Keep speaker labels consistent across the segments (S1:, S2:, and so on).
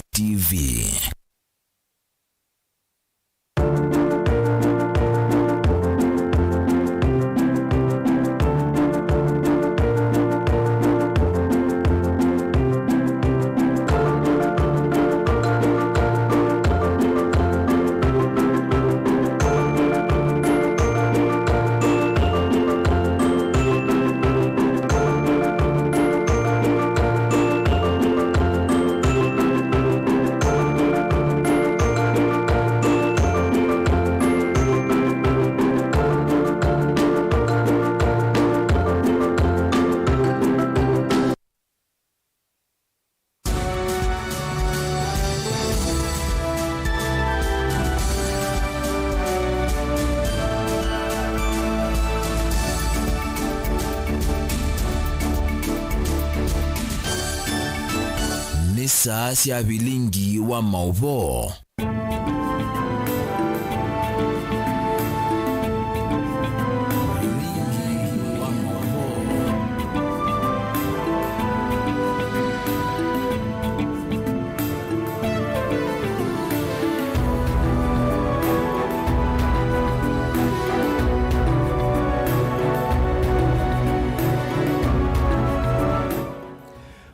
S1: TV. Saa cia Vilingi wa Mauvoo.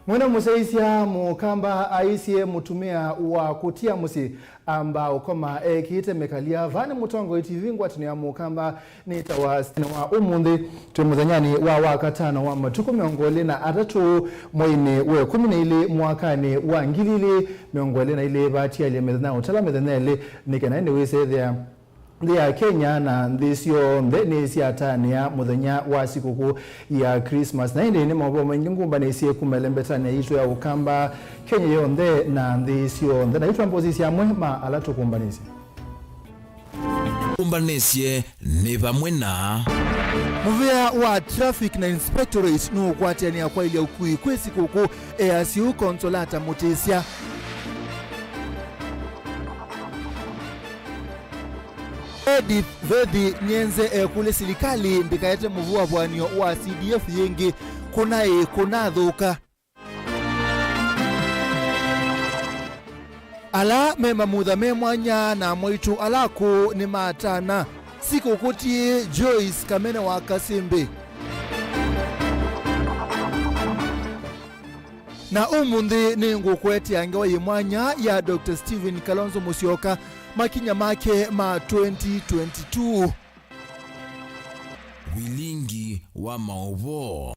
S2: Mwana musaisia mukamba aisie mutumia wa kutia musi amba ukoma kiite mekalia vane mutongo itivingwa tini ya mukamba nita wa stina wa umundi tumuzanyani wa wakatano wa matuku miongole na atatu moine we kuminili mwakani wa ngilili miongole na ile bati ya ile medana utala medana ile nikanaende wese Thea Kenya na ndisio ndeni sia tania muthenya wa sikuku ya Christmas na indi ni mambo mengi ngumba ni sie kumelembetania yitu ya ukamba Kenya yonde na ndisio ndena yitu ambozisi ya MUEMA alatu kumbanisi
S1: kumbanesie ni vamwe na
S2: muvea wa traffic na inspectorate no kwatiania kwa ile ukui kwesi kuku asiu konsolata mutesia Vedi nyenze kule serikali ndikaete mvua bwanio wa CDF yengi kunadhuka ala mema mudha memwanya na mwitu alaku ni matana siku kuti Joyce Kamene wa Kasimbi na umundi ni ngukweti angewa yimwanya ya Dr. Steven Kalonzo Musyoka makinya make ma 2022
S1: Vilingi wa Mauvoo.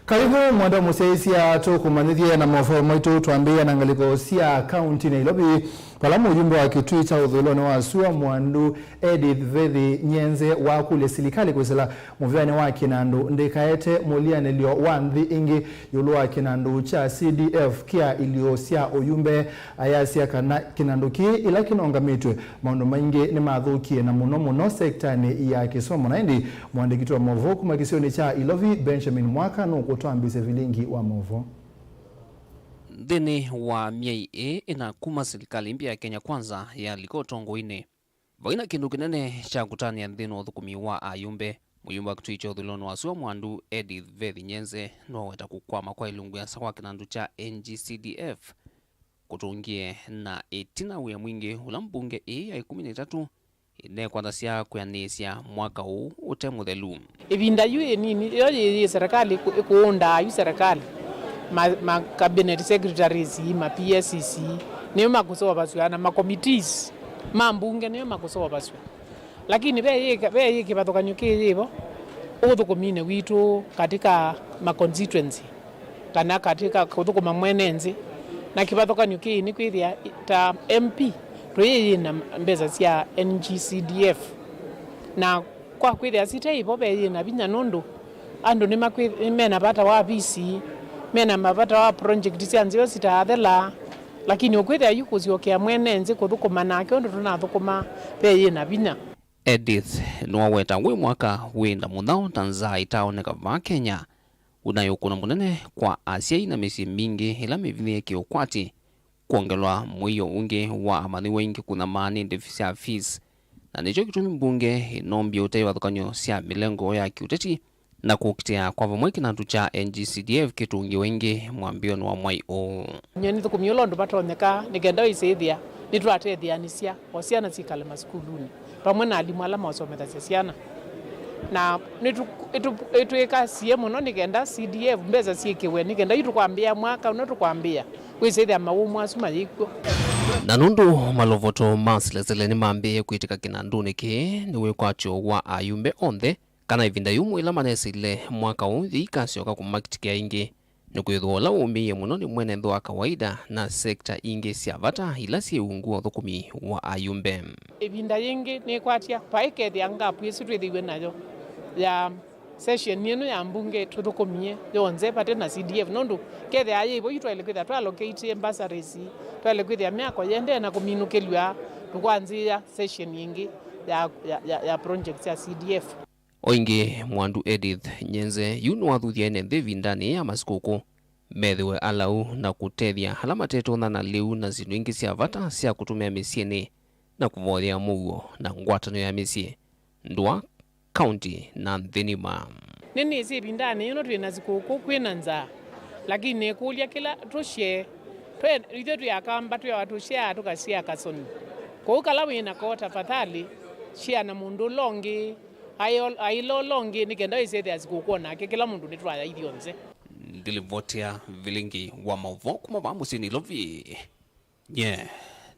S2: Karibu mwanda musaisia to kumanithia na mafao maitu tuambia na ngaliko sia county Nairobi palamu ujumbe wa kitwicha udhuloni wa sua mwandu Edith Vethi nyenze wa kule serikali kusela muvyane wa kinandu ndikaete mulia nelio wanthi ingi yulu wa kinandu cha CDF kia ilio sia uyumbe ayasia kana kinandu ki ila kinongamitwe maundu maingi ni mathukie na muno sektani ya kisomo na indi mwandikitu wa Mauvoo kumakisioni cha Ilovi Benjamin Mwaka nuko tuambise Vilingi wa Mauvoo.
S3: Deni wa miei ina kuma serikali mpya ya Kenya kwanza ya likotongo ine. Vaina kindu kinene cha kutani ya ndhino uthukumi wa ayumbe. Muyumba kituicho udhuloni wa sua mwandu Edith Vethi nyenze no weta kukwama kwa ilungu ya sawa kinandu cha NGCDF. Kutungie na etina uya mwingi ulambunge ya 13 ine kwandasia kuyanesia mwaka huu utemu dhelu.
S4: Ibinda yu nini yoye serikali kuunda yu serikali ma cabinet secretaries ma PSCC niyo makusowa baswa na ma committees mambunge niyo makusowa baswa lakini be kibatokanyo kiyibo uthukumine witu katika ma constituency kana katika kuthukuma mwenenzi na kibatokanyo ki ni kwithia ta MP tuyi na mbeza cia NGCDF na kwa kwithia sitaibo be na binya nundu andu ni makwithia bata wa BC mena mabata wa project sianzio sitaadela lakini ukwithia yukuziokea mwenenzi kuthukuma nake undu tunathukuma peye na binya.
S3: Edith nwaweta we mwaka wenda muthao tanzaa itaoneka va Kenya unayokuna munene kwa Asia na misi mingi ila mivithie kiukwati kuongelwa mwiyo ungi wa amani wengi kuna maani ndefisia fees na nicho kitumi mbunge inombia utei wathukanyo sia milengo ya kiuteti na kukitia kwa vamwe kinandu cha NGCDF kitungi wengi mwambioni wa MUEMA.
S4: Nyeni thukumio ndu batonyeka nigenda isithia nitwatethianisia o ciana cikale maskuluni pamwe na alimu ala masomethacia ciana na itwika cie muno nigenda CDF mbeza ciekiwe nigenda itukwambia mwaka uno tukwambia wisithia maumu acu mayikwo
S3: na nundu malovoto masilesele ni maambie kuitika kinanduni ki ni wikwacho wa ayumbe onthe kana ivinda yumu ila manesile mwaka uthi ikasioka kumakitikia ingi ni kwithuola umiye muno ni mwenendo wa kawaida na sekta ingi cia vata ila ciunguo thukumi wa ayumbe.
S4: Ivinda yingi ni kwatia paikethia ngapu isu twithiwe nayo ya session yenu ya mbunge tuthukumie yonze pate na CDF nondu kethe ayibo itwele kwithia twallocate bursaries twele kwithia miako yende na kuminukelwa tukwanzia session yingi ya project ya CDF.
S3: Oingi mwandu Edith Nyenze yunu wathuthia ene nthevi ndani ya masikuku methiwe alau na kutethia hala mateto na liu na zindu ingi cia vata cia kutumia misieni na kuvothia Mauvoo na ngwatano ya misie ndwa county na Thinima.
S4: Nini si bindani yuno twina zikuku kwina nza lakini kulia kila tushie ithe tuyakamba tuya watu share tukasia kasoni kwa kala wina ko tafadhali share na mundu longi ailo longi nigenda isethia zikuku nake kila mundu nitwaya ithionze.
S3: Ndilivotia Vilingi wa Mauvoo kuma musini lovi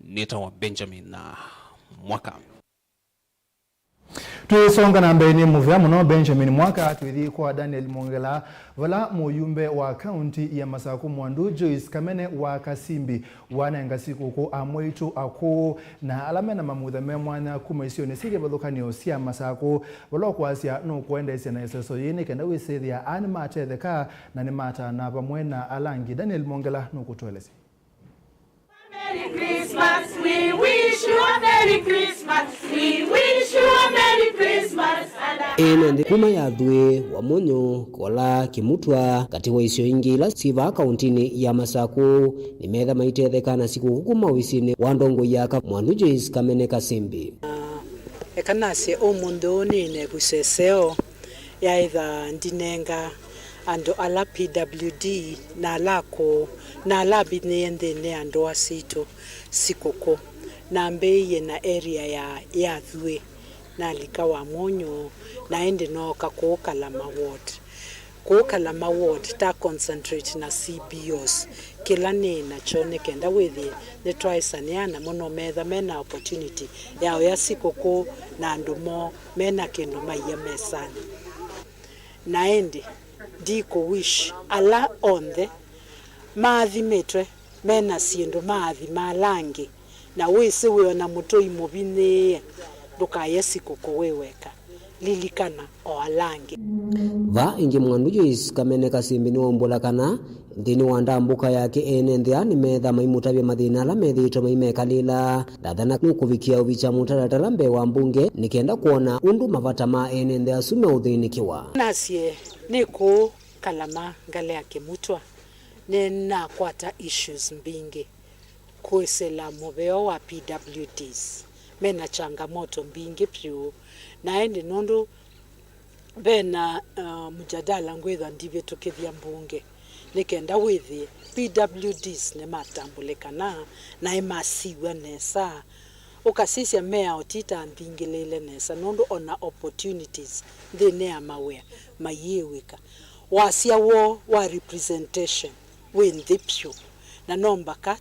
S3: nita wa Benjamin na mwaka
S2: Tuisonga na mbeni muvya muno Benjamin mwaka tuithi kwa Daniel Mongela vala muyumbe wa county ya Masaku Mwandu Joyce Kamene wa Kasimbi wana ngasiku ko amwetu ako na alame na mamutha memwana kuma isione sige bathukanio cia Masaku vala kwasia no kwenda cia na iseso yini kenda wisithia anima tetheka na nimata na pamwe na alangi. Daniel Mongela no kutweleza.
S5: Merry Christmas, we wish you a Merry Christmas, we wish you a Merry Christmas.
S6: Ene kuma ya thwe wa monyo kola kimutwa katiwa isio ingi ila siva kauntini ya Masaku ni metha maitetheka na siku hukuma wisini wandongo yaka Mwandu Joyce Kamene Kasimbi.
S7: Ekanase omundu nine buseseo ya itha ndinenga ando ala PWD na alako na alabi niyendene ando asito sikoko na mbeye na area ya thwe na lika wa monyo na ende noka kuokalama ward ta concentrate na CBOs kila nina chone kenda withi ne twaisaniana muno metha mena opportunity yao ya sikoko na andumo mena kendo maiya mesani na ende diko wish ala onthe mathi metwe mena sindu mathi malangi na wese weona mutoi mubine ndukaya sikoko weweka lilikana o alangi
S6: va ingi Mwandu Joyce Kamene Kasimbi ni ombola kana ndini wandambuka yake ene ndiani metha maimutavya mathina ala methito maimekalila dathana nukuvikia uvicha mutaratara mbe wa mbunge nikenda kuona undu mavata ma ene ndi asume uthinikiwa
S7: nasie niko kalama ngale yake mutwa nena kwata issues mbingi kuesela muveo wa PWDs mena changamoto mbingi pyu naende nondo bena mjadala ngwetha ndivye tukithia mbunge nikenda withi PWDs ne matambulekana na emasiwa nesa ukasisia mea otita mbingilele nesa nondo ona opportunities thine ya mawea mayeweka wasia wo wa representation windhipyu na nombaka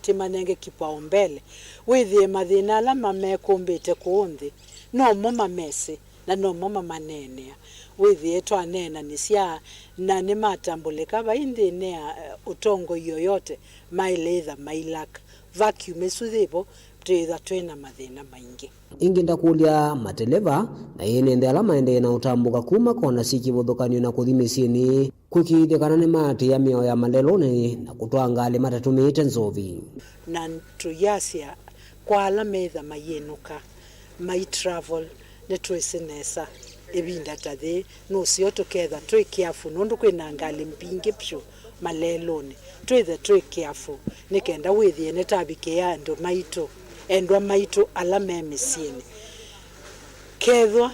S7: timanenge kipaumbele withi mathina ala mamekumbite kuunthi no moma mesi na no moma manenea withi etwa nena nisia na ni matambulika baindi ne utongo yoyote mailetha mailaka vacuum esuthipo twitha twina mathina maingi
S6: ingi ndakulia mateleva na yene ndi ala maende na utambuka kuma kona sikivuthukanio na kuthimisieni kukithekana ni mati ya mioyo ya maleloni na kutwanga ale matatumite nzovi
S7: na tuyasia kwa ala metha mayenuka my travel ne twisenesa ebinda tathe no sio tuketha twi careful nondu kwina ngali mpinge pyo maleloni twi careful nikenda withie ne tabike ya ndo maito endwa maito ala memisieni kedhwa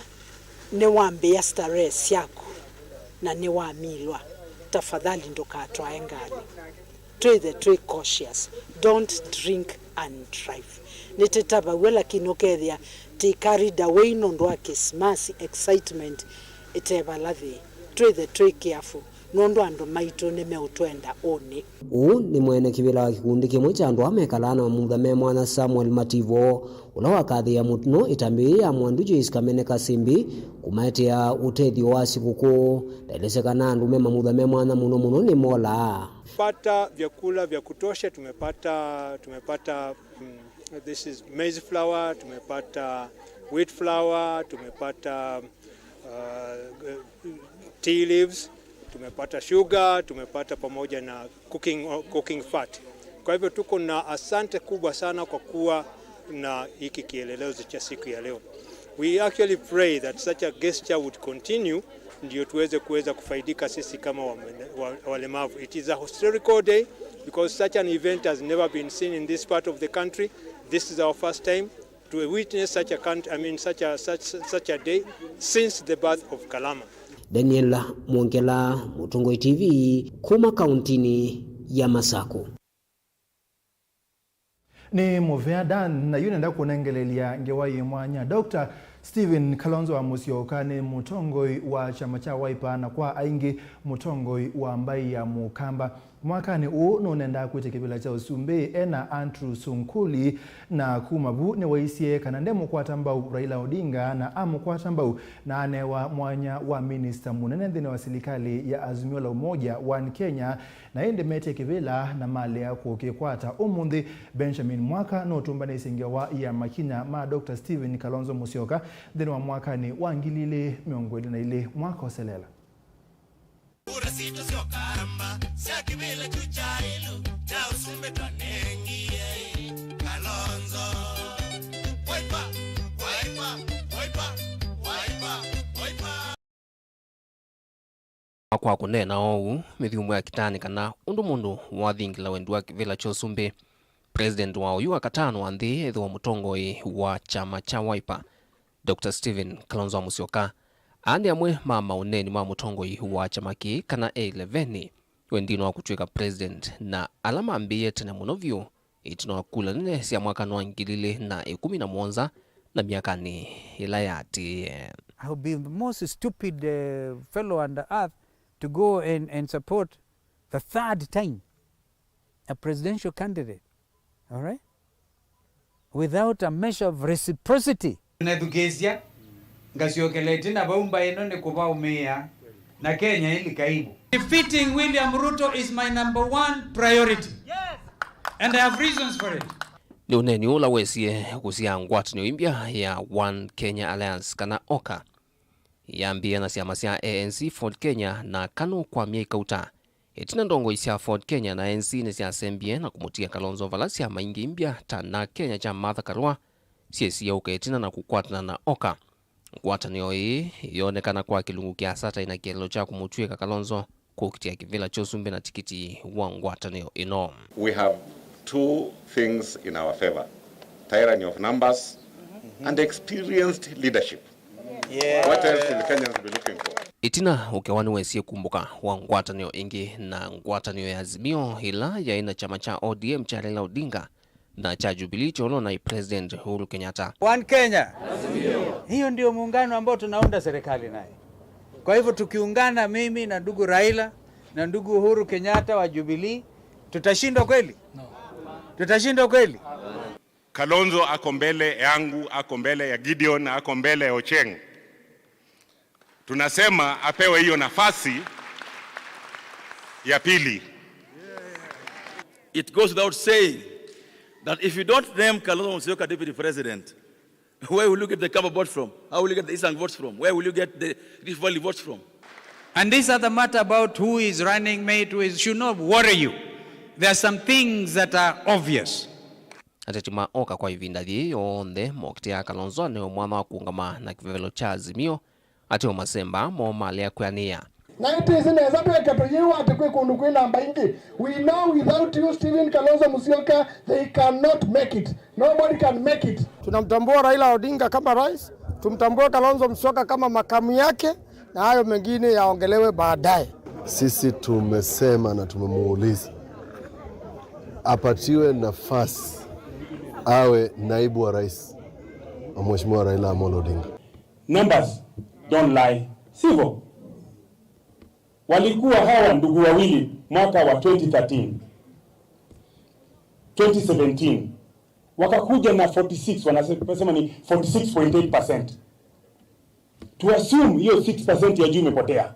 S7: ne wambia starehe yako na ne wamilwa tafadhali ndokatwae ngani twi cautious, don't drink and drive nitetaba wela kinokethia ti carried away nondo Christmas excitement itebalathi twi careful nondo ando maito ne meutwenda oni
S6: ni mwene kibila wa kikundi kimwe cha andu amekalana wa muthame mwana Samuel Mativo ula wakathi ya mutuno itambi ya mwandujo iskamene kasimbi kumaitia utethio wa sikuku ndailesekana andu mema muthame mwana muno ni mola
S8: pata vyakula vya kutosha. Tumepata this is maize flour, tumepata wheat flour, tumepata tea leaves, tumepata sugar, tumepata pamoja na cooking fat. Kwa hivyo tuko na asante kubwa sana kwa kuwa na hiki kielelezo cha siku ya leo. We actually pray that such a gesture would continue ndio tuweze kufaidika sisi kama walemavu. It is a historical day because such an event has never been seen in this part of the country. This is our first time to witness such a day since the birth of Kalama.
S6: Daniel Mwongela, Mutongoi TV, kuma kauntini ya Masako.
S2: Ni Movea Dan na yunenda kunengelelia ngewa mwanya Dr. Stephen Kalonzo wa Musyoka ni mutongoi wa chama cha Wiper na kwa aingi mutongoi wa mbai ya Mukamba. Mwakani nonenda kwite kibila cha Usumbe ena Andrew Sunkuli na Kumabu ni waisie kanande mukwata mbau Raila Odinga na mukwata mbau na anewa mwanya wa minister munene dhine wa serikali ya Azimio la Umoja One Kenya na ende mete kibila na mali ya kukikwata umundi Benjamin Mwaka no tumbane isingewa ya makina ma Dr. Stephen Kalonzo Musyoka dhine wa mwakani wangilile miongoni na ile mwaka oselela.
S3: Kwa kunena ou mithiumu ya kitani kana undu mundu wathingila wendu wa kivila cha Usumbe. President wa uyu akatano wa nthi ethiwa mutongoi wa chama cha Wiper Dr. Stephen Kalonzo Musyoka andi amwe mama uneni mwa mutongoi wa chama ki kana A11 wendino wa kutweka president na alama ambiye tena munovyo itino wakula nene siya mwaka wa ngilile na 11 na miakani ila yati.
S9: I would be the most stupid fellow on the earth to go and support the third time a presidential candidate, all right, without a measure of reciprocity.
S10: Education ngasiokeleti na baumba eno ne kuba umea na Kenya ili kaibu. Defeating William Ruto is my #1 priority. Yes. And I have reasons for it.
S3: Ni uneni ula wesie kusia ngwatini uimbia ya One Kenya Alliance kana OKA. Yambia na siyama siya ANC Ford Kenya na kanu kwa mieka uta. Etina ndongo isia Ford Kenya na ANC ni siya sembie na kumutia Kalonzo valasi ya maingi imbia ta na Kenya cha Martha Karua. Siya uka etina na kukwatana na OKA. Ngwatani oi yonekana kwa kilungu kia sata ina kielo cha kumutueka Kalonzo kukitia kivila cha Usumbe na tikiti wa ngwatani ino.
S11: We have two things in our favor: tyranny of numbers and experienced leadership. Yeah. What else will Kenyans be looking for?
S3: Itina ukewani wesie kumbuka wa ngwatanio ingi na ngwatanio ya Azimio ila ya ina chama cha ODM cha Raila Odinga na cha Jubilee cholo na President Uhuru Kenyatta.
S10: One Kenya. Azimio. Hiyo ndio muungano ambao tunaunda serikali naye. Kwa hivyo tukiungana mimi na ndugu Raila na ndugu Uhuru Kenyatta wa Jubilee tutashindwa kweli? No. Tutashindwa kweli?
S11: Kalonzo ako mbele yangu, ako mbele ya Gideon, ako mbele ya Ocheng. Tunasema apewe hiyo nafasi ya pili.
S12: It goes without saying that if you don't name Kalonzo Musyoka deputy president, where will you get the Kaba votes from? How will you get the Eastern votes from? Where will you get the Rift Valley votes from?
S10: And this other matter about who is running mate, who is, should not worry you. There are some things that are obvious.
S3: Atetima OKA kwa ivinda dhiyo onde mokitia Kalonzo ni umwana wa kuungama na kivevelo cha Azimio ati umasemba mali ya kuania.
S13: We know without you, Stephen Kalonzo Musyoka, they cannot make it. Nobody can make it. Tunamtambua Raila Odinga kama rais, tumtambue Kalonzo Musyoka kama makamu yake na hayo mengine yaongelewe baadaye.
S14: Sisi tumesema na tumemuuliza apatiwe nafasi awe naibu wa rais wa Mheshimiwa Raila Amolo Odinga.
S15: Numbers don't lie. Sivyo? Walikuwa hawa ndugu wawili mwaka wa 2013. 2017 wakakuja na 46, wanasema ni 46.8%. To assume hiyo 6% ya juu imepotea.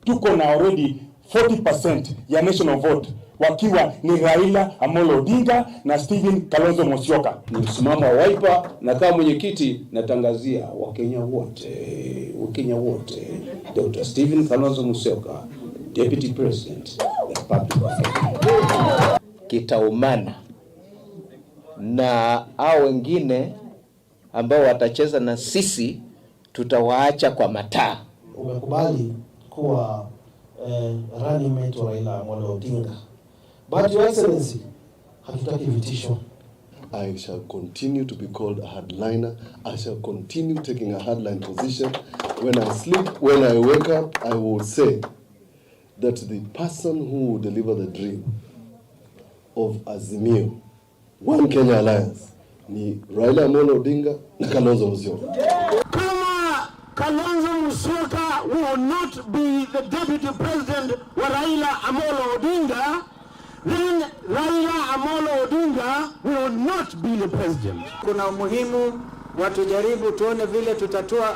S15: Tuko na already 40% ya national vote wakiwa ni Raila Amolo Odinga na Stephen Kalonzo Musyoka.
S16: Ni msimamo wa Wiper, na kama mwenyekiti natangazia Wakenya wote Dr. Stephen Kalonzo Musyoka, Deputy President the Republic of Kenya.
S17: Kitaumana na hao wengine ambao watacheza na sisi tutawaacha kwa mataa.
S18: Umekubali kuwa running mate wa Raila Amolo Odinga. But Your Excellency, hatutaki vitisho.
S14: I shall continue to be called a hardliner. I shall continue taking a hardline position. When I sleep, when I wake up, I will say that the person who will deliver the dream of Azimio, One Kenya Alliance, ni Raila Amolo Odinga na Kalonzo Musyoka.
S13: Kama Kalonzo Musyoka will not be the deputy president wa Raila Amolo Odinga, then Raila Amolo Odinga will not be the president.
S10: Kuna umuhimu watujaribu tuone vile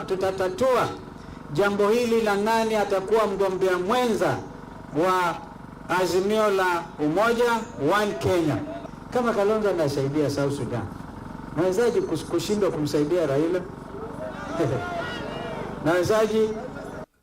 S10: tutatatua jambo hili la nani atakuwa mgombea mwenza wa Azimio la Umoja One Kenya. Kama Kalonzo anasaidia South Sudan, nawezaje kushindwa kumsaidia Raila? Nawezaje?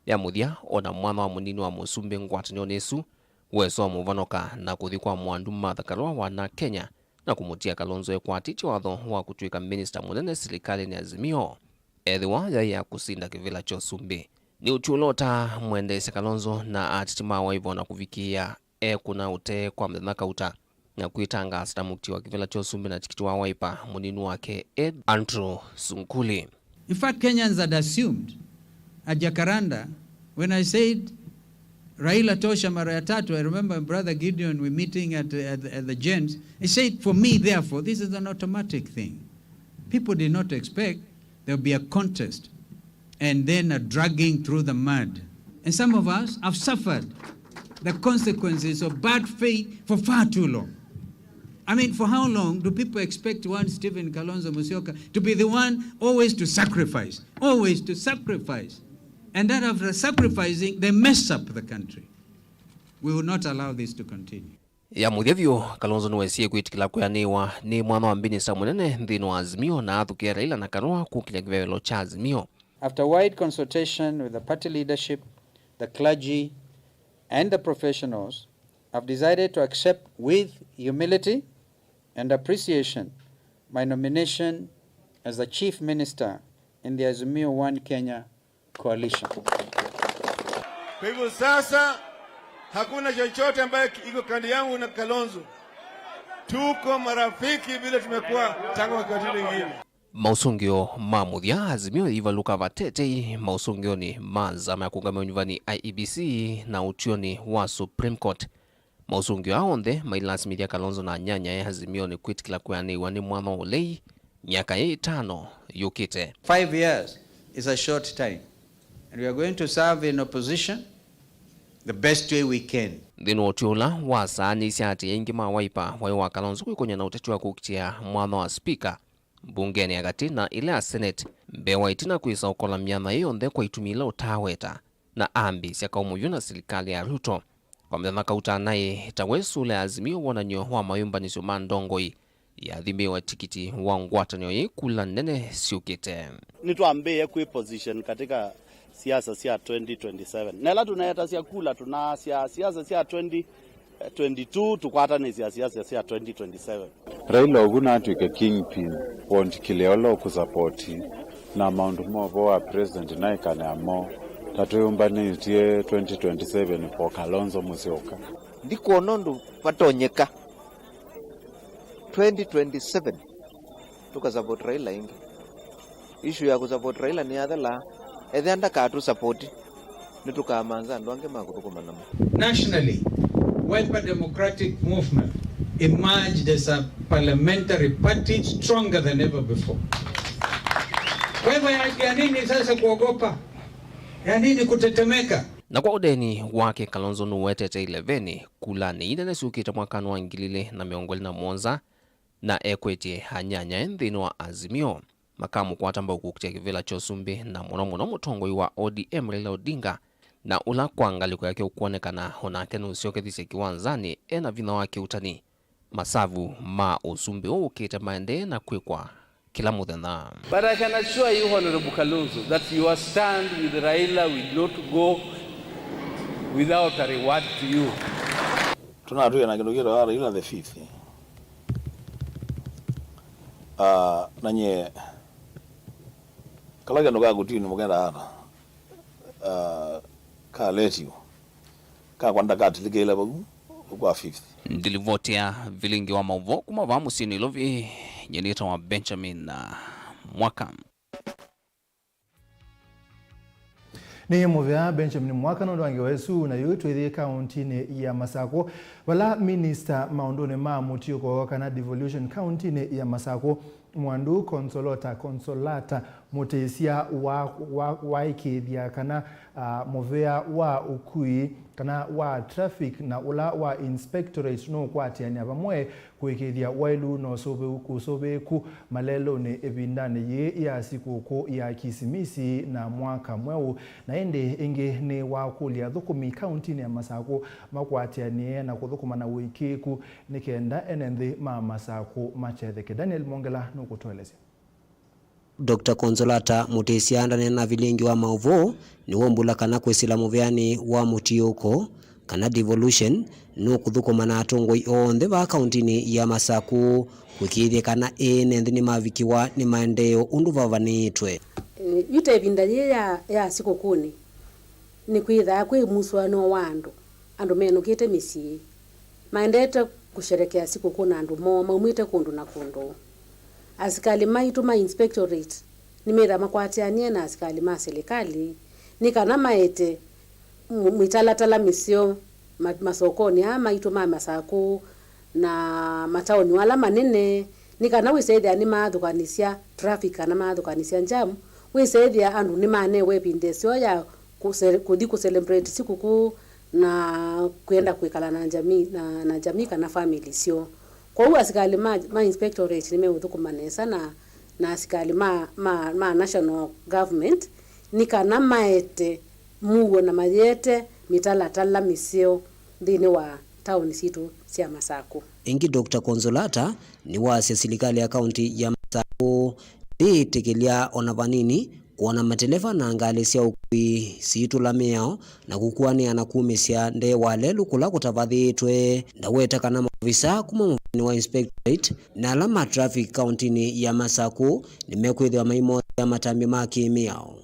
S3: Ya muthia ona mwana wa munini wa Musumbi ngwatanio nesu weso muvanoka na kuthikwa mwandu Martha Karua wana Kenya na kumutia Kalonzo ekwatiti watho wa kutuika minister munene serikali ni Azimio ethiwa ya kusinda kivila cho Sumbi ni uchulota mwendese Kalonzo na atitima wa hivyo na kuvikia kuna ute kwa mthaka uta na kuitanga asita mukti wa kivila cho Sumbi na tikiti wa Wiper munini wake Andrew Sunkuli.
S9: In fact, Kenyans had assumed at Jacaranda, when I said Raila tosha mara ya tatu, I remember Brother Gideon, we meeting at the Gens, he said, for me, therefore, this is an automatic thing. People did not expect there would be a contest and then a dragging through the mud. And some of us have suffered the consequences of bad faith for far too long. I mean, for how long do people expect one Stephen Kalonzo Musyoka to be the one always to sacrifice? Always to sacrifice. And then after sacrificing, they mess up the country. We will not allow this to continue.
S3: Ya muthevyo Kalonzo nwesie kwitikila kuyaniwa ni mwana wa minister munene nthini wa Azimio na athukia Raila na Karua kukila kivevelo cha Azimio.
S10: After wide consultation with the party leadership, the clergy, and the professionals, I've decided to accept with humility and appreciation my nomination as the Chief Minister in the Azimio One Kenya coalition.
S19: Kwa hivyo sasa hakuna chochote ambaye iko kando yangu na Kalonzo. Tuko marafiki vile tumekuwa tangu wakati mwingine.
S3: Mausungio mamuthia Azimio ivaluka vatete mausungio ni mazama ya kungamia nyuvani IEBC na utioni wa Supreme Court. Mausungio aonde mailasimidia Kalonzo na nyanya ya Azimio ni kwitikila kuyaniwa ni mwana ulei miaka ya 5 yukite.
S10: 5 years is a short time and we are going to serve in opposition the best way we can.
S3: Dhinu otiula wasa nisi hati yengi mawaipa wa Kalonzo kuikonya na utechua kukitia mwana wa speaker bungeni agati na ile ya Senate mbewa itina kuisa ukola miyama yonde kwa itumila utaweta na ambi siaka umuyu na serikali ya Ruto. Kwa mdhamaka utanaye tawesu le Azimio wananyo wa mayumba nisio mandongoi ya dhimbe wa tikiti wa ngwatanyo ye kula nene siukite.
S20: Nituambie kui position katika siasa siya 2027. Nela tunayeta siya kula tuna siasa siya 2022 tukwata ni siasa siya 2027.
S21: Raila oguna atuike kingpin want kileolo kusapoti na Mauvoo wa president naikane amo tatuyumbani tie 2027 po Kalonzo Musyoka.
S17: Ndiko nondu patonyeka 2027 tukasapoti Raila ingi. issue ya kusupport Raila ni adala ethanda ka tu support nitukamanza ndwange makutukumana.
S10: Nationally, Wiper Democratic Movement emerged as a parliamentary party stronger than ever before. Wewe ya nini sasa kuogopa? Ya nini kutetemeka?
S3: Na kwa udeni wake Kalonzo nuwetete 11 kula ni ine nesukita mwakano wa ngilile na miongoli na Monza na ekwete hanyanya nthini wa Azimio. Makamu kwa tamba ukukutia kivila chosumbi na mono mutongoi wa ODM Raila Odinga na ula kwa ngaliko yake ukuonekana honake nusioke thise kiwanzani ena vina wake utani. Masavu ma usumbi ukita maende na kwekwa kila muthenya.
S1: But I can assure you, Honorable Kalonzo, that your stand with Raila will not go without a reward to you.
S12: Tunatuya na kinogero Raila the 5th. Nanye kalaga noga gutini mugenda hara. Ka letio. Ka kwanda katiligela bagu kwa 5th.
S3: Ndilivotia Vilingi wa Mauvoo kumava musini lovi nyenita wa Benjamin na Mwaka.
S2: Ni muvea Benjamin Mwaka no wange wesu na yutu ithi county ya Masako wala minister maundone ma mutioko kana devolution county ya Masako mwandu consolata mutesia wa ikithia kana movea wa ukui kana wa traffic na ula wa inspectorate no kwatiania bamwe kwikithia wailu no sobe ku malelo ne ebindane ye ya sikuko ya Kisimisi na mwaka mweu na ende inge ne wa kulia thukumi county ya Masako makwatiania na kuthukuma na wikiku nikenda enende ma Masako machetheke. Daniel Mongela no kutoeleza.
S6: Dr. Consolata mutesia ndane na Vilingi wa Mauvoo ni wombula kana kwesila muveani wa mutioko kana devolution no kuthukuma na atongoi onthe ba county ya Masako kwikithia kana ene nthini mavikiwa ni maendeleo undu vavanitwe.
S22: Yute bindaye ya sikukuni ni kwitha kwi muswano wa andu menukite misi maendete kusherekea sikukuu na andu maumite kundu na kundu. Asikali maitu ma inspectorate nimera makwatianie na asikali ma serikali nikana maete mwitalatala misio masokoni maitu ma Masako na mataoni wala manene nikana wisethia ni mathukanisia traffic kana mathukanisia jam wisethia andu ni mane webindesio ya kuthi ku celebrate sikukuu na kwenda kwikala na jamii kana family sio. Kwa hiyo asikali ma inspectorate nimeuthukuma sana na asikali ma national government nikana maete muo na mayete mitalatala misio thini wa town situ cia Masako.
S6: Ingi Dr. Consolata ni wa serikali ya county ya Masako itekelia onavanini kuona mateleva na ngali cia ukui situ la meo na kukuania na kumisia nde wale lukula kutavathitwe na weta kana mavisa kuma mvani wa inspectorate na alama traffic county ya Masako nimekwithwa maimo ya matambi ma kimiao.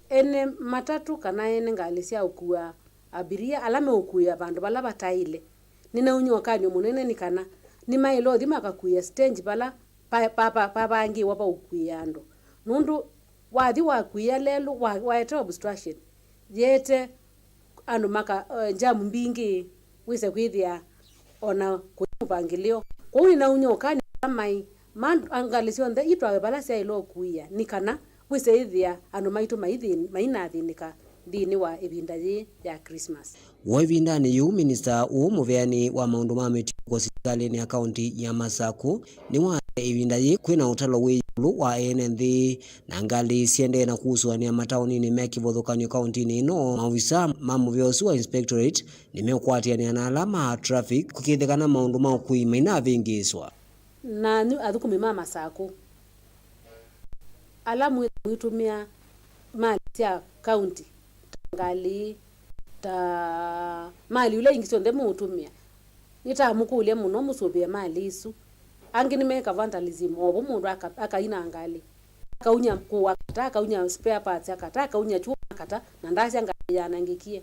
S22: Ene matatu kana ene ngali cia ukua abiria alame ukuya bandu bala bataile nina unyokanyo munene nikana ni mailo thima kakuya stage bala bangi wapa ukuya ando nundu wathi wakuya lelu waeta obstruction yete anu maka jamu mbingi wise kwithia ona kupangilio kwa ina unyokanyo mai man angalisio nde itwa bala cia ilo kuya nikana wise ithia anu maitu maina thinika thini wa ibinda ya Christmas.
S6: Webindani yu minister muveani wa maundu ma mitioko serikali ya county ya Masako ni wa ibinda kwina utalo wiyulu wa NND na ngali siende na kuhusuania mataoni ni mekivothukanyo county ino maofisa mamuvyosu wa inspectorate nimekuatiania na alama traffic kukithekana maundu ma kuima ina vingiswa
S22: na ni athukumi ma Masako alamu itumia mali ya county ngali ta mali ule ingisio ndemo utumia nitamukulia muno musubia mali isu angi nimeka vandalism obo mundu akaina ngali akaunya kuwa akaunya spare parts akaunya chuma akata na ndasi angali yanangikie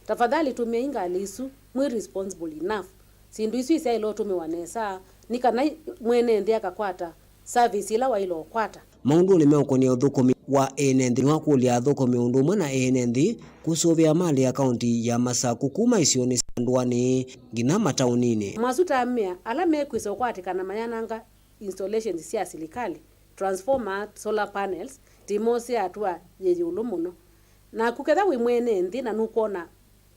S22: tafadhali tumia ingali isu mwe responsible enough sindu isu isa ilo tumiwa nesa nikana mwene ndi akakwata service ila wa ilo kwata.
S6: maundu ni meokonia uthukumi wa enenthi wa kulia thukumi undumwe na enenthi kusuvia mali ya kaunti ya Masaku kuma isioni sandwani ngina mataunini.
S22: Masuta amea ala mekwisa kwatikana mayananga installations cia serikali, transformer, solar panels, timosi atua yeje ulumuno na kuketha wi mwene nthi na nukona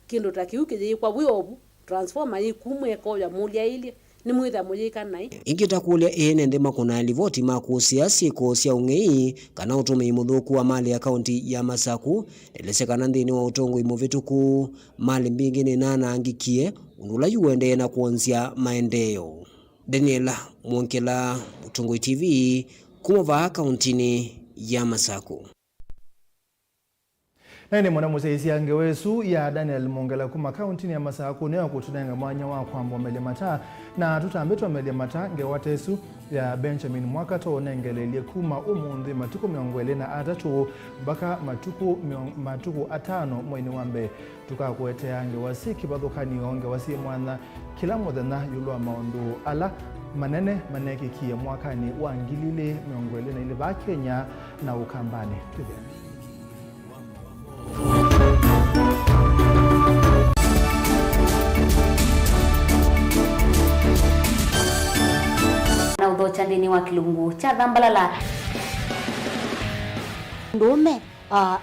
S22: kindu ta kiu kije kwa wiobu transformer ikumwe ko ya mulia ile ni mwitha mujika nai
S6: ingita kulia ene ndema kuna livoti makusia siko sia ungei kana utumi muthuku wa mali ya kaunti ya Masaku elesekana nthini wa utongo imovituku mali mbingi ni nana angikie undula yuende na kuonzia maendeleo. Daniela Mwonkela, Utongo TV, kumova kauntini ya Masaku.
S2: Nene mwana museisi angewesu ya Daniel Mongela kuma kauntini ya Masaku neo kutunenga mwanya wa kwambo melemata na tutambetu wa melemata ngewatesu ya Benjamin Mwakato nengelelie kuma umundi matuku miongwele na atatu baka matuku atano mweni wambe tukakuetea ngewasi kibadhukani ngewasi mwana kila modena yulua maundu ala manene maneki kie mwakani wangilile miongwele na ile ba Kenya na Ukambani.
S4: Na udhocha ndini wa kilungu cha Dhambalala
S5: ndume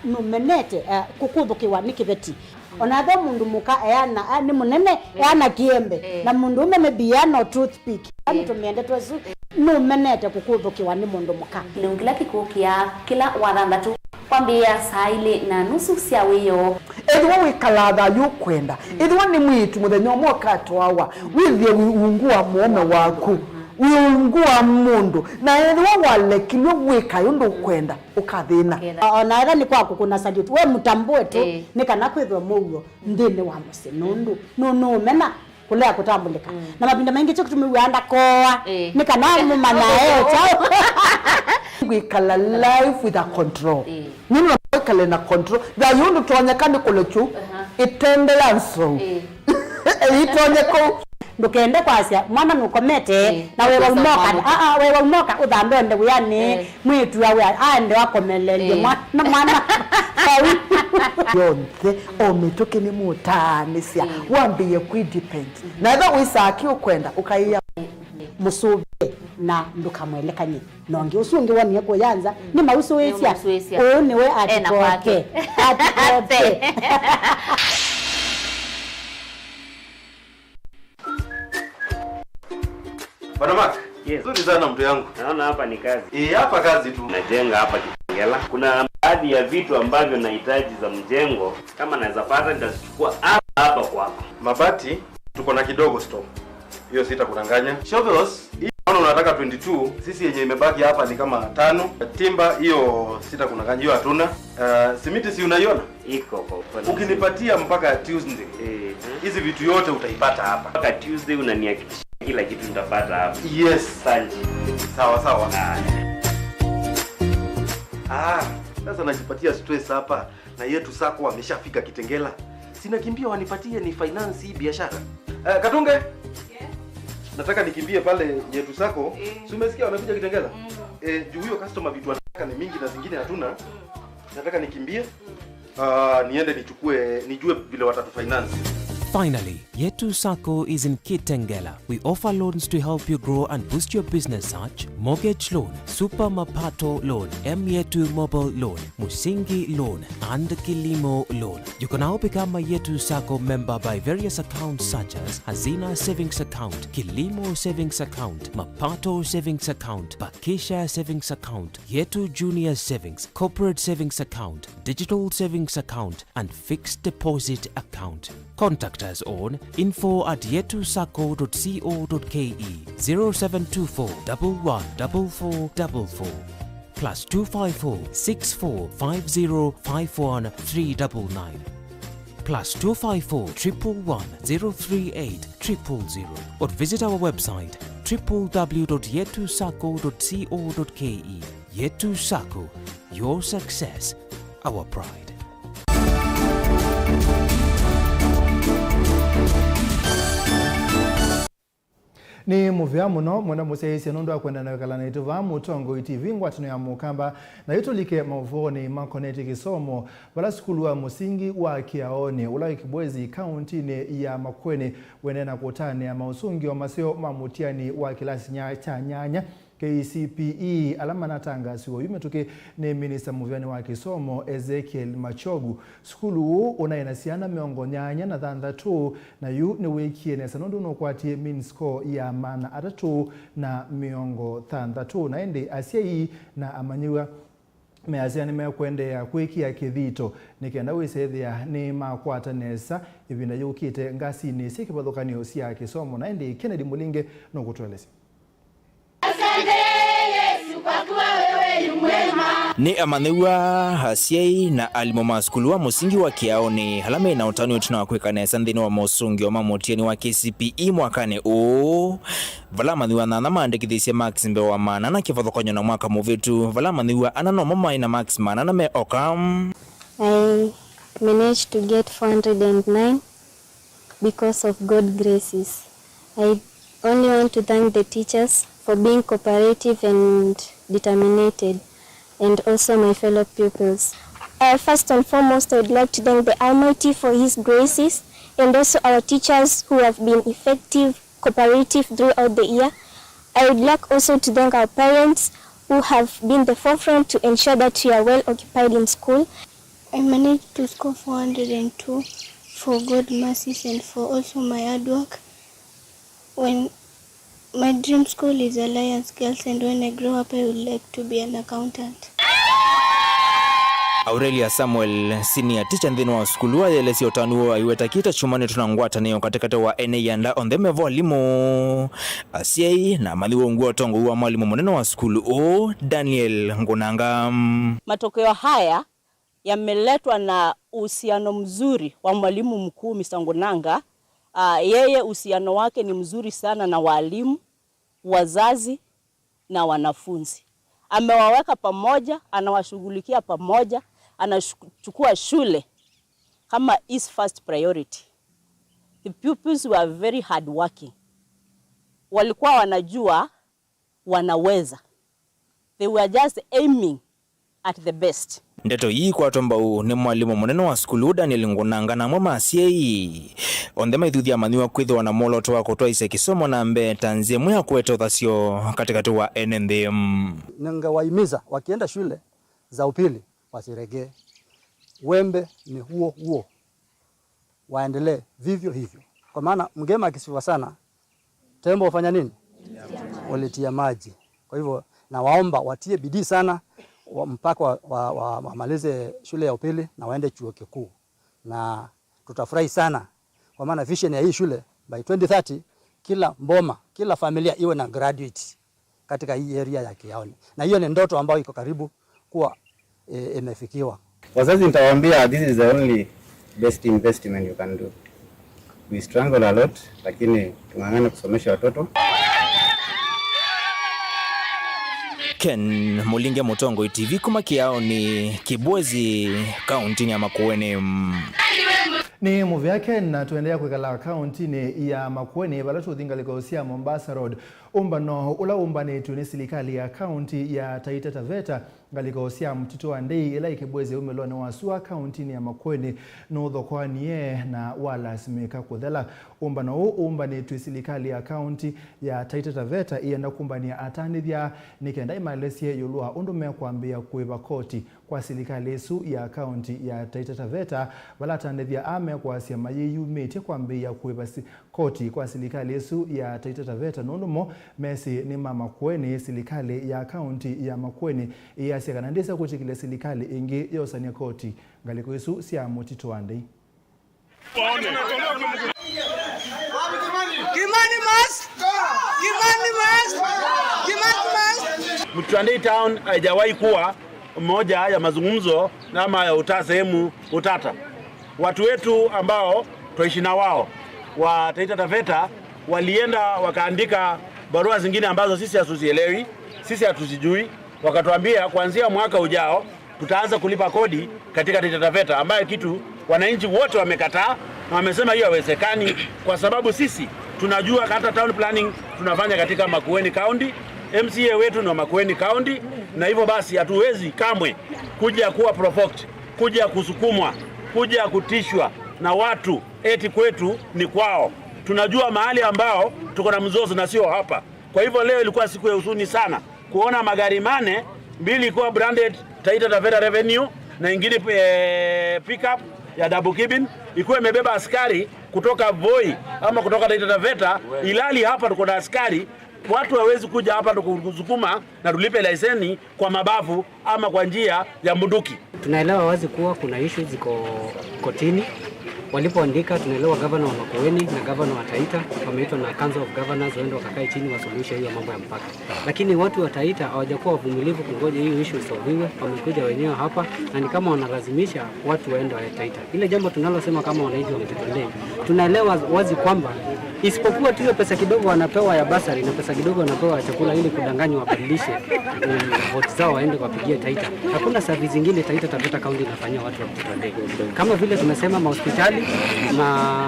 S5: numenete kukuthukiwa ni kibeti onatho mundu muka eana ni munene eana kiembe na mundu umemebia no toothpick ani tumiende twesu numenete kukuthukiwa ni mundu muka
S4: lungila kikukia kila wathandatu kwambia saile na nusu cia wiyo
S23: edwa wikalatha yukwenda edwa ni mwitu muthenya mwoka twawa withie ungua muome waku wiungua mundu na edwa walekilwe wika yundu kwenda ukathina
S5: ona era ni kwaku kuna salute we mutambue tu ni kana kwithwa mugo ndini wa musinundu no mena kulea kutambulika na mabinda mengi cyo kutumiwanda koa ni kana mumana chao
S23: wikala life with a control nini wikala na control da yundu tuonyekane kule chu itendela nso itonyeko
S5: ndukende kwasia mwana nukomete na wewe umoka wewe umoka udhambende uyani mwitu yawe ande wakomelelie mwana
S23: yonke ometoke ni mutanisia wambie kudepend na ndo wisaki ukwenda ukaiya
S5: musube na ndukamwelekanye nonge usunge wani ko yanza ni mausuwesia one we atikoke atikoke
S24: Bwana Mark, nzuri sana mtu yangu.
S25: Naona hapa ni kazi.
S24: Hapa kazi tu.
S25: Najenga hapa Kitengela. Kuna baadhi ya vitu ambavyo nahitaji za mjengo. Kama naweza pata nitazichukua hapa kwako.
S24: Mabati tuko na kidogo store. Hiyo sitakudanganya. Shovels, hii naona unataka 22, sisi yenye imebaki hapa ni kama 5. Timba hiyo sitakudanganya, hiyo hatuna. Simiti si unaiona?
S25: Iko kwa upande.
S24: Ukinipatia mpaka Tuesday. Hizi vitu yote utaipata hapa.
S25: Mpaka Tuesday unanihakikishia kila kitu nitapata hapa.
S24: Yes.
S25: Asante.
S24: Sawa. Sasa najipatia stress hapa na yetu sako wameshafika Kitengela. Sina kimbia wanipatie ni finance hii biashara. Katunge? Yes. Nataka nikimbie pale yetu sako. Si umesikia wamekuja Kitengela? Juu hiyo customer vitu wanataka ni mingi na zingine hatuna. Nataka nikimbie. Niende nijue vile watatu finance.
S26: Finally, Yetu Sacco is in Kitengela. We offer loans to help you grow and boost your business such mortgage loan, super mapato loan, Yetu mobile loan, Musingi loan, and Kilimo loan. You can now become a Yetu Sacco member by various accounts such as Hazina Savings Account, Kilimo Savings Account, Mapato Savings Account, Bakisha Savings Account, Yetu Junior Savings, Corporate Savings Account, Digital Savings Account, and Fixed Deposit Account. Contact us on info@yetusacco.co.ke 0724 114444 +254 6450 51399 +254 111 038 000 or visit our website www.yetusacco.co.ke. Yetu Sacco, your success, our pride.
S2: ni muvya muno mwana museisi nondo akwenda na kala na va mutongo TV ngwatino ya mukamba na yitulike Mauvoo ni makoneti kisomo bala skulu wa musingi wa Kiaoni ula Kibwezi county ne ya Makwene wenena kutane ya mausungi wa maseo mamutiani wa kilasi cha nyanya KCPE alama natanga siwo yumetuke ni minister muvyani wa kisomo Ezekiel Machogu skulu unainasiana miongo nyanya na dhanda tu na yu ni wiki ene sanondo nokwatie minsko ya mana atatu na miongo dhanda tu na ende asiai na amanyiwa meaziani mekwende ya kwiki ya kithito nikenda wisethia ni makwata nesa ibinda yukite ngasi ni sikibadhokani osi ya kisomo na ende Kennedy Mulinge no kutwelesi.
S7: Ni amanyiwa hasiai na alimo maskulu wa musingi wa Kiaoni halame na utani wetu na kweka nesa nthini wa mosungi wa mamutiani wa KCPE mwakane vala amanyiwa na namandikithisia Max mbe wa mana na kivathokonyo na mwaka muvitu vala amanyiwa anano mama ina Max mana na me okam.
S8: I managed to get 409 because of God graces. I only want to thank the teachers for being cooperative and determined, and also my fellow pupils. First and foremost, I would like to thank the Almighty for His graces, and also our teachers who have been effective, cooperative throughout the year. I would like also to thank our parents who have been the forefront to ensure that we are well occupied in school. I managed to score 402 for God's mercies and for also my hard work. My dream school is Alliance Girls, and when I grow up, I would like to be an accountant.
S7: Aurelia Samuel, senior teacher nthini wa skulu wa yelesi otanuo aiweta kita chumani tunangwata niyo katikate wa ene yanda ondhemevo walimu asiai na maliwo nguo tongo uwa mwalimu moneno wa skulu Daniel Ngunanga.
S11: Matokeo haya yameletwa na uhusiano mzuri wa mwalimu mkuu Mr. Ngunanga. Yeye uhusiano wake ni mzuri sana na walimu, wazazi na wanafunzi. Amewaweka pamoja, anawashughulikia pamoja, anachukua shule kama his first priority. The pupils were very hard working. Walikuwa wanajua wanaweza. They were just aiming at the best.
S7: Ndeto hii kwa tomba ni mwalimu moneno wa skulu Daniel Ngunanga na mwema asiai ondema ithuthia amanyiwa kwithwa na moloto wa kutoa ise kisomo na mbe tanzie mwe kweta uthasio katikati wa NNDM.
S15: Ningewaimiza wakienda shule za upili wasiregee. Wembe ni huo waendelee vivyo hivyo, kwa maana mgema akisifiwa sana tembo ufanya nini? Walitia maji. Kwa hivyo na waomba watie bidii sana mpaka wamalize shule ya upili na waende chuo kikuu, na tutafurahi sana kwa maana vision ya hii shule by 2030 kila mboma, kila familia iwe na graduate katika hii area ya Kiaoni, na hiyo ni ndoto ambayo iko karibu kuwa imefikiwa.
S16: Wazazi nitawaambia this is the only best investment you can do. We struggle a lot, lakini tungangane kusomesha watoto.
S7: Ken Mulinge Mutongo TV kuma Kiaoni Kibwezi county ya Makueni.
S2: Ni movie yake na tuendelea kwekala county ni ya Makueni balatu udhingalikosia Mombasa Road umbano ula umbani tuni silikali ya county ya Taita Taveta galikosia mtito wa ndei ila Kibwezi umelone wasua county ni ya Makueni nudho kwa niye na wala simeka kuthela umbano umbani tuni silikali ya county ya Taita Taveta ienda kumbani ya atanithia nikenda imalesie yulua undume kuambia kuiba koti kwa silikali yesu ya county ya Taita Taveta wala atanithia ame kwa siyama yeyu meti kuambia kuiba koti kwa silikali yesu ya Taita Taveta nundumo mesi ni mama Makueni silikali ya county ya Makueni iyasi kanandisa kuchikile silikali ingi yosania koti ngaliko yesu siya mutito wandei.
S12: Mtwandei town haijawahi kuwa moja ya mazungumzo ama ya sehemu utata. Watu wetu ambao tuishi na wao wa Taita Taveta walienda wakaandika barua zingine ambazo sisi hatuzielewi, sisi hatuzijui, wakatuambia kuanzia mwaka ujao tutaanza kulipa kodi katika Taita Taveta, ambayo kitu wananchi wote wamekataa na wamesema hiyo haiwezekani kwa sababu sisi Tunajua hata town planning tunafanya katika Makueni County, MCA wetu ni Makueni County, na hivyo basi hatuwezi kamwe kuja kuwa provoked, kuja kusukumwa, kuja kutishwa na watu eti kwetu ni kwao. Tunajua mahali ambao tuko na mzozo na sio hapa. Kwa hivyo leo ilikuwa siku ya huzuni sana kuona magari mane, mbili ilikuwa branded Taita Taveta Revenue na ingine pickup ya double cabin ilikuwa imebeba askari kutoka Voi ama kutoka Taita Taveta, ilali hapa tuko na askari. Watu hawezi kuja hapa kusukuma na tulipe leseni kwa mabavu ama kwa njia ya bunduki.
S9: Tunaelewa wazi kuwa kuna issues ziko kotini. Walipoandika tunaelewa governor wa Makueni na governor wa Taita wameitwa na Council of Governors waende wakakae chini wasuluhishe hiyo mambo ya mpaka. Lakini watu wa Taita hawajakuwa wavumilivu kungoja hiyo issue isolviwe, wamekuja wenyewe hapa na ni kama wanalazimisha watu waende wa Taita. Ile jambo tunalosema kama wananchi wametutendea. Tunaelewa wazi kwamba isipokuwa tu pesa kidogo wanapewa ya basari na pesa kidogo wanapewa ya chakula ili kudanganywa wabadilishe vote zao waende kupigia Taita. Hakuna service zingine Taita Taveta County inafanyia watu wa Kitale. Kama vile tumesema mahospitali na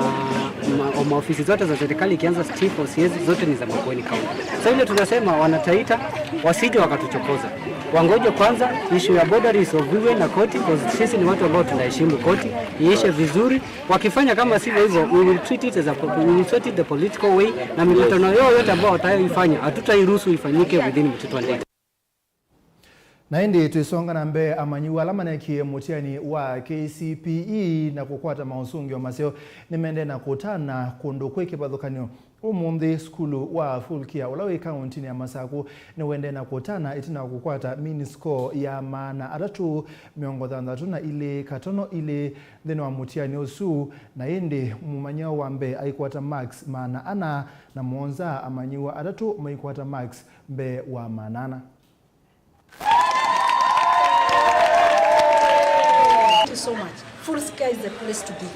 S9: maofisi zote za serikali ikianza chief au CS zote ni za Makueni County. Sasa ile tunasema wanataita wasije wakatuchokoza. Wangoje kwanza issue ya border isolviwe na koti, kwa sisi ni watu ambao tunaheshimu koti, iishe vizuri. Wakifanya kama sivyo hivyo, we will treat it the political way, na mikutano yote ambao wataifanya hatutairuhusu ifanyike within mtito wa Taita.
S2: Na hindi tuisonga na mbe amanyiwa alama na kie mutiani wa KCPE na kukwata mausungi wa maseo nimende na kutana kundu kweke badhukanyo umundi skulu wa Fulkia ulawe county ni ya Masaku ni wende na kutana itina kukwata mini score ya maana atatu miongo thandatu na ile katono ile dheno wa mutiani osu na hindi mumanyao wa mbe aikwata max maana ana na mwonza amanyiwa atatu maikwata max mbe wa manana.
S13: Thank you so much. Full Sky is the place to be.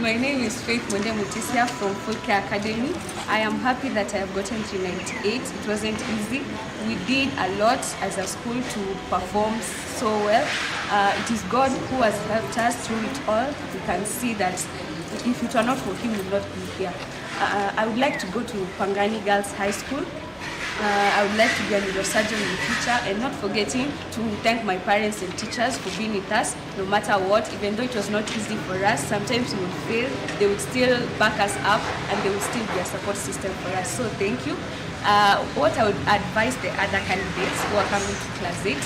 S14: My name is Faith Mwende Mutisia from Fulke Academy. I am happy that I have gotten to 98. It wasn't easy. We did a lot as a school to perform so well. It is God who has helped us through it all. You can see that if it were not for Him, we would not be here. I would like to go to Pangani Girls High School. I would like to be a neurosurgeon in the future, and not forgetting to thank my parents and teachers for being with us no matter what. Even though it was not easy for us, sometimes we would fail, they would still back us up and they would still be a support system for us. So thank you. What I would advise the other candidates who are coming to class 8,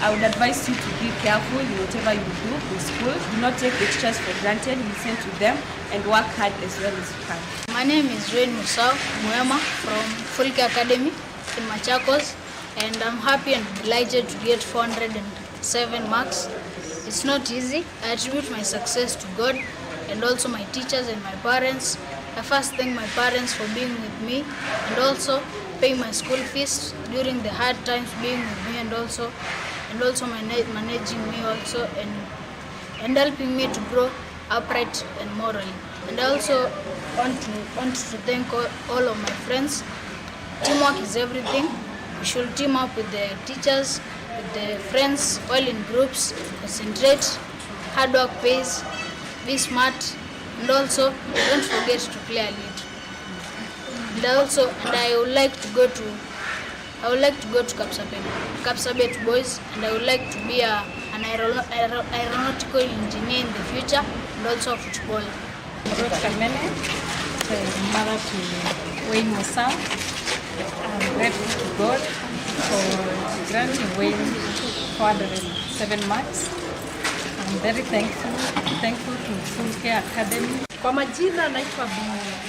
S14: I would advise you to be careful in whatever you do in school. Do not take the teachers for granted, listen to them and work hard as well as you can.
S18: My name is MUEMA from Fulke Academy in Machakos, and I'm happy and delighted to get 407 marks. It's not easy. I attribute my success to God and also my teachers and my parents. I first thank my parents for being with me and also paying my school fees during the hard times, being with me and also managing me also and helping me to grow upright and morally. And I also want to thank all of my friends. Teamwork is everything. We should team up with the teachers, with the friends, all in groups, concentrate, hard work pays, be smart, and also don't forget to play a lead. And I would like to go to Kapsabet boys, and I would like to be an aeronautical engineer in the future, and also football.
S14: Kamene, mother to Wayne Musa. I'm grateful to God for granting Wayne 407 marks. I'm very thankful to Fulke Academy.
S13: Kwa majina naitwa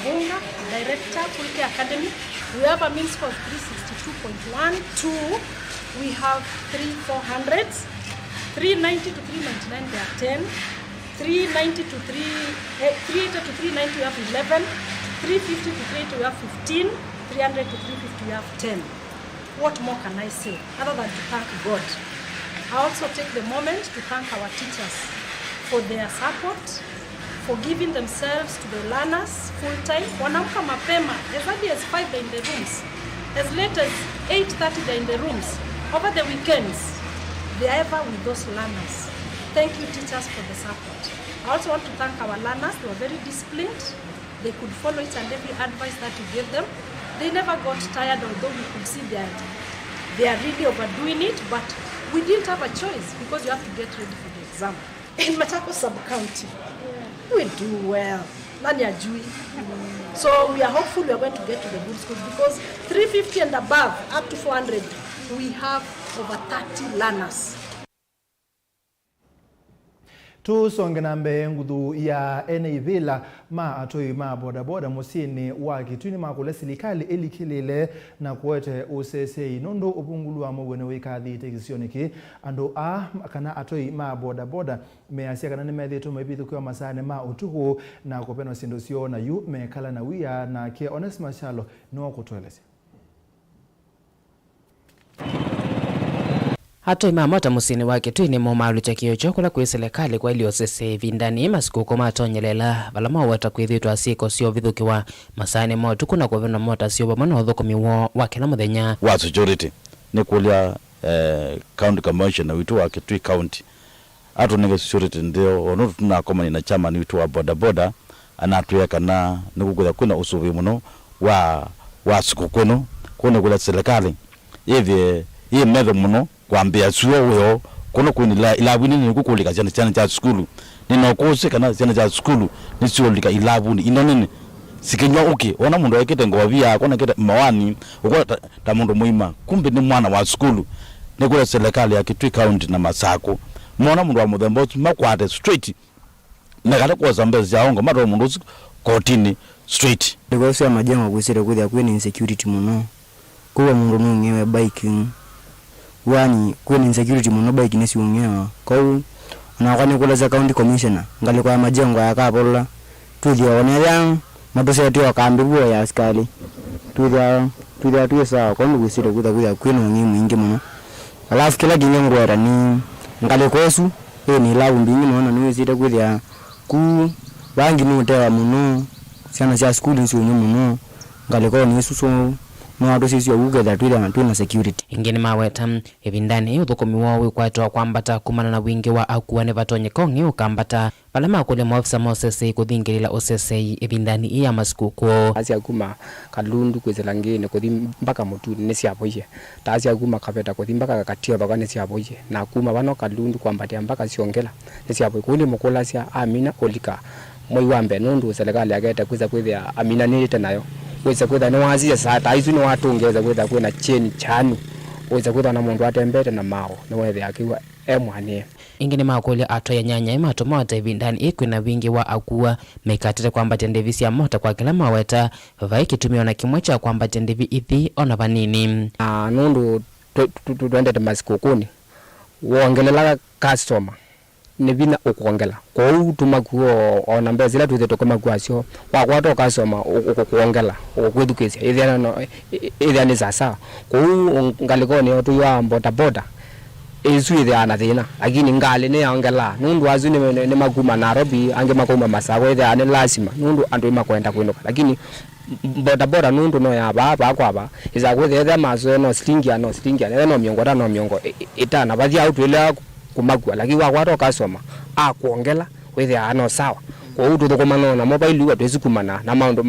S13: Bunga, Director Fulke Academy. We have a mean score of 362.1, 2. We have 3 400s, 390 to 399 they are 10, 390 to 380 to 390 we have 11, 350 to 380 we have 15, 300 to 350 we have 10. What more can I say other than to thank God? I also take the moment to thank our teachers for their support, for giving themselves to the learners full time. Wanamka mapema, as early as 5 they're in the rooms, as late as 8:30 they're in the rooms. Over the weekends, they are ever with those learners. Thank you teachers for the support. I I also want to thank our learners. They were very disciplined. They could follow each and every advice that we gave them. They never got tired, although we could see that they are really overdoing it, but we didn't have a choice because you have to get ready for the exam. In Machakos sub-county, we do well. Nani ajui. So we are hopeful we are going to get to the good schools because 350 and above, up to 400, we have over 30 learners.
S2: Tusonge na mbele ngudhu ya Vila ma atoi ma bodaboda musini wa kituni makule serikali elikilile na kuwete usese inondo upungulu wa mwene wikathi tekisioniki ando kana atoi ma bodaboda measia kana nimedhitu mebithu kwa masane ma utuhu na kupeno sindosio na yu mekala na wia na ke Onesmus Chalo no kutueleza.
S1: Hato imamata musini wake tu ni momalu chakio chokola kwa serikali kwa ilio sese vindani masiku koma tonyelela balama wata kwithitwa siko sio vithukiwa masane motu kuna kwa vina mota sio bamano thokomiwo wake na muthenya
S10: wa security ni kulia county commissioner witu wa Kitui county atu nige security ndio ono tunakoma na chama ni witu wa boda anatuyeka na nikugutha kuna usuvi muno wa siku kuno kuna kula serikali hivi hii medho muno kwambia suo weho kono kunila ilabuni ni kukulika cyane cha skulu nino kose kana cyane cha skulu ni siolika ilabuni inonene sikinywa uke ona mundu akete ngobia kona kete mawani uko ta mundu muima kumbe ni mwana wa skulu ni kula serikali ya Kitui county na Masako mwana mundu wa muthembo makwate straight na kale kwa zambezi yaongo mato mundu kotini straight
S17: ndiko sio majengo kusire kuthia kwini insecurity muno kuwa mundu nungiwe biking wani kwini insecurity muno bike nesi ungewa kwa na kwani kula za county commissioner ngali kwa majengo ya kapola tuthia onera matose tu akambiwa ya askari tuthia tu sawa kwa ndugu sire kuthia kwini ungi mwingi muno alafu kila kinge ngwera ni ngali kwesu ni lawu mbingi muno ni sire kuthia ku bangi mutewa muno sana cha school nsi unyi muno ngali kwa ni suso no ado sisi ugetha twina security
S1: ingeni maweta evindani uthukumiwa wikwatwa kwambata kumana na wingi wa akuwa ne batonye kongi ukambata balama kule mwafisa mosese kuthingirila osese evindani iya masikuko
S17: asia kuma kalundu kwezela ngene kuthi mpaka mutu ne siapoje tasia kuma kapeta kuthi mpaka katio bakane siapoje na kuma bano kalundu kwambata mpaka siongela ne siapoje kuli mukola sia amina kolika moi wambe nundu serikali yaketa kuza kwithia amina nite nayo weza kwitha ni wazia sata izu ni watu ongeza kwitha kwina cheni chanu weza kwitha na mundu atembete na mao ni wethe akiwa emwanie
S1: ingine makole ato ya nyanya imatomata evindani ikwina wingi wa akuwa mekatete kwamba tendevisi ya mota kwa kila maweta vaikitumio na kimwe cha kwamba tendevi ithi ona vanini
S17: nundu tuendete masikukuni wongelela customer ni vina ukuongela kwa tumakuo ona mbele zila tuite tokoma kwasio kwa kwato kasoma ukuongela ukwedukizia idhiana sasa kwa ngalikoni otu ya boda ezu idhiana thina lakini ngali ne ongela nundu azu ni maguma Nairobi ange makoma Masako idhiana lazima nundu andu makwenda kwinuka lakini boda nundu no ya baba kwaba iza kwethe mazo no slingia no miongo itana bathia utwela kumagwa lakini wakwato kasoma kuongela wewe ano sawa kwa utu thukumana na mobile wa twezikumana na maundu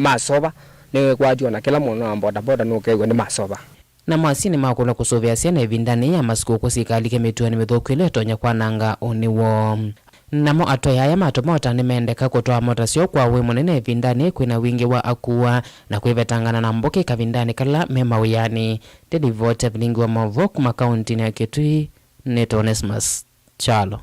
S17: masoba ne kwatio na kila mundu boda no kegwe ni masoba
S1: na mwasini makula kusovya siana evindani ya masiku kusikali kemetua ni mithokile tonya kwa nanga uniwo namo atoya ya matomota nimendeka kutoa mota sio kwa we munene evindani kwina wingi wa akuwa na kwivetangana na mboke kavindani kala mema uyani dedivote Vilingi wa Mauvoo kuma kaunti ya Kitui Neto Onesmus Chalo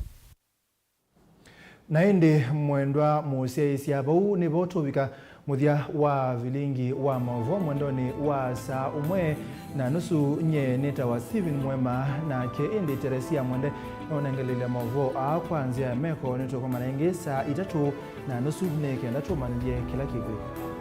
S2: na indi mwendwa museisia bau ni botobika muthia wa Vilingi wa Mauvoo mwendoni wa saa umwe na nusu nye neta wa Steven Mwema na ke indi Teresia mwende na unangelile Mauvoo kwanzia meko nito kwa manenge saa 3:30 neke ndatu manlie kila kigwe.